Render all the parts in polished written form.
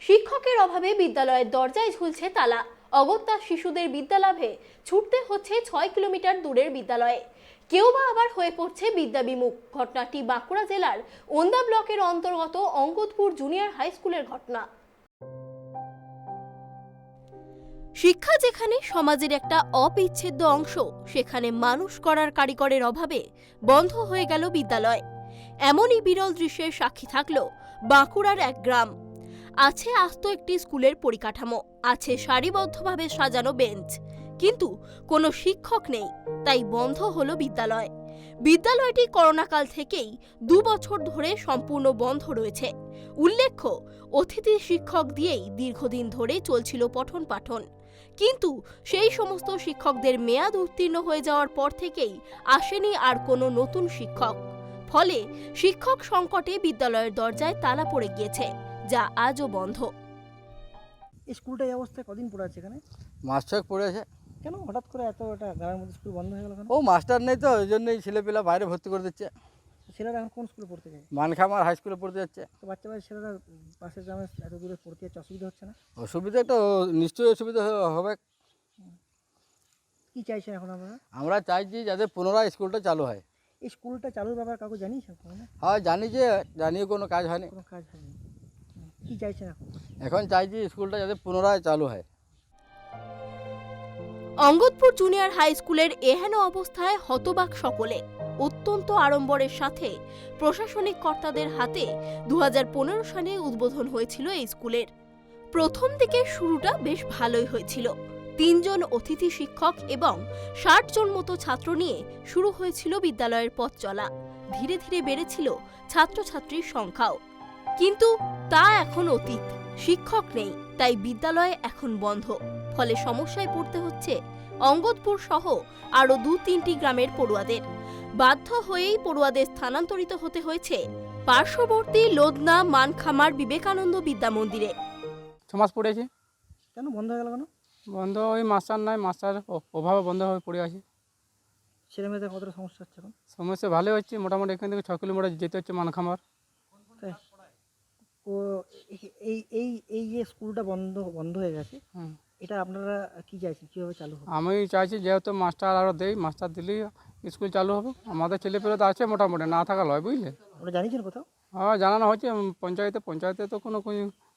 শিক্ষকের অভাবে বিদ্যালয়ের দরজায় ঝুলছে তালা। অগত্যা শিশুদের বিদ্যালাভে ছুটতে হচ্ছে 6 কিলোমিটার দূরের বিদ্যালয়ে। কেউ বা আবার হয়ে পড়ছে বিদ্যাবিমুখ। ঘটনাটি বাঁকুড়া জেলার ওন্দা ব্লকের অন্তর্গত অঙ্গদপুর জুনিয়র হাই স্কুলের ঘটনা। শিক্ষা যেখানে সমাজের একটা অবিচ্ছেদ্য অংশ, সেখানে মানুষ করার কারিগরের অভাবে বন্ধ হয়ে গেল বিদ্যালয়। এমনই বিরল দৃশ্যের সাক্ষী থাকল বাঁকুড়ার এক গ্রাম। আছে আস্ত একটি স্কুলের পরিকাঠামো, আছে সারিবদ্ধভাবে সাজানো বেঞ্চ, কিন্তু কোনো শিক্ষক নেই। তাই বন্ধ হলো বিদ্যালয়। বিদ্যালয়টি করোনাকাল থেকেই 2 বছর ধরে সম্পূর্ণ বন্ধ রয়েছে। উল্লেখ্য, অতিথি শিক্ষক দিয়েই দীর্ঘদিন ধরে চলছিল পঠন পাঠন। কিন্তু সেই সমস্ত শিক্ষকদের মেয়াদ উত্তীর্ণ হয়ে যাওয়ার পর থেকেই আসেনি আর কোনো নতুন শিক্ষক। ফলে শিক্ষক সংকটে বিদ্যালয়ের দরজায় তালা পড়ে গিয়েছে, যা আজও বন্ধ। এই স্কুলটা এই অবস্থায় কদিন পড়ে আছে এখানে? মাস ছয়েক পড়ে আছে। কেন হঠাৎ করে এত একটা গ্রামের মধ্যে স্কুল বন্ধ হয়ে গেল কেন? ও মাস্টার নেই তো, ওই জন্যই ছেলেপিলা বাইরে ভর্তি করে দিচ্ছে। ছেলেরা এখন কোন স্কুলে পড়তে যায়? মানখামার হাই স্কুলে পড়তে যাচ্ছে। তো বাচ্চা ছেলেরা পাশের গ্রামে এত দূরে পড়তে যাচ্ছে, অসুবিধা হচ্ছে না? অসুবিধা তো নিশ্চয়ই অসুবিধা হবে। কি চাইছেন এখন আপনারা? আমরা চাইছি যাতে পুনরায় স্কুলটা চালু হয়। এই স্কুলটা চালুর ব্যাপারে কাউকে জানিয়েছেন? হ্যাঁ জানিয়ে কোনো কাজ হয়নি। কোনো কাজ হয়নি। কি চাইছেন এখন? এখন চাইছি স্কুলটা যাতে পুনরায় চালু হয়। অঙ্গদপুর জুনিয়র হাই স্কুলের এহেন অবস্থায় হতবাক সকলে। অত্যন্ত আড়ম্বরের সাথে প্রশাসনিক কর্তাদের হাতে 2015 সালে উদ্বোধন হয়েছিল এই স্কুলের। প্রথম দিকে শুরুটা বেশ ভালোই হয়েছিল। 3 জন অতিথি শিক্ষক এবং 60 জন মতো ছাত্র নিয়ে শুরু হয়েছিল বিদ্যালয়ের পথ চলা। ধীরে ধীরে বেড়েছিল ছাত্রছাত্রীর সংখ্যাও। কিন্তু তা এখন অতীত। শিক্ষক নেই, তাই বিদ্যালয় এখন বন্ধ। ফলে সমস্যায় পড়তে হচ্ছে অঙ্গদপুর সহ আরও 2-3টি গ্রামের পড়ুয়াদের। বাধ্য হয়েই পড়ুয়াদের স্থানান্তরিত হতে হয়েছে পার্শ্ববর্তী লোদনা মানখামার বিবেকানন্দ বিদ্যা মন্দিরে। 6 মাস পড়েছি। কেন বন্ধ হয়ে গেল কেন? বন্ধ ওই মাস্টার নাই, মাস্টার অভাবে বন্ধ হয়ে পড়ে আছে। ছেলে মেয়েদের কতটা সমস্যা হচ্ছে এখন? সমস্যা ভালো হচ্ছে, মোটামুটি এখান থেকে 6 কিলোমিটার যেতে হচ্ছে মানখামার। তাই ও এই এই এই যে স্কুলটা বন্ধ হয়ে গেছে, এটা আপনারা কি চাইছেন কীভাবে চালু হবে? আমি চাইছি যেহেতু মাস্টার আরও দেই, মাস্টার দিলেই স্কুল চালু হবে। আমাদের ছেলেপেলে তো আছে মোটামুটি, না থাকা লয়, বুঝলে। ওটা জানিয়েছেন কোথাও? হ্যাঁ জানানো হচ্ছে পঞ্চায়েতে তো কোনো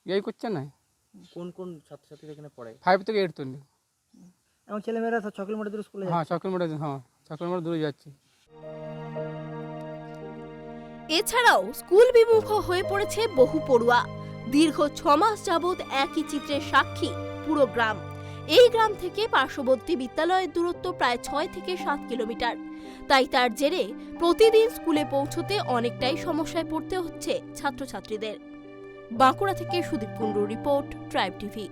ইয়েই করছে না। কোন কোন ছাত্রছাত্রীরা এখানে পড়ে? 5 থেকে 8 তুলি। এখন ছেলেমেয়েরা 6 কিলোমিটার দূরে স্কুলে হ্যাঁ যাচ্ছে। 6 কিলোমিটার, হ্যাঁ 6 কিলোমিটার দূরে যাচ্ছি। এছাড়াও স্কুল বিমুখ হয়ে পড়েছে বহু পড়ুয়া। দীর্ঘ 6 মাস যাবৎ একই চিত্রের সাক্ষী পুরো গ্রাম। এই গ্রাম থেকে পার্শ্ববর্তী বিদ্যালয়ের দূরত্ব প্রায় 6 থেকে 7 কিলোমিটার। তাই তার জেরে প্রতিদিন স্কুলে পৌঁছতে অনেকটাই সমস্যায় পড়তে হচ্ছে ছাত্রছাত্রীদের। বাঁকুড়া থেকে সুদীপ কুণ্ডুর রিপোর্ট, ট্রাইব টিভি।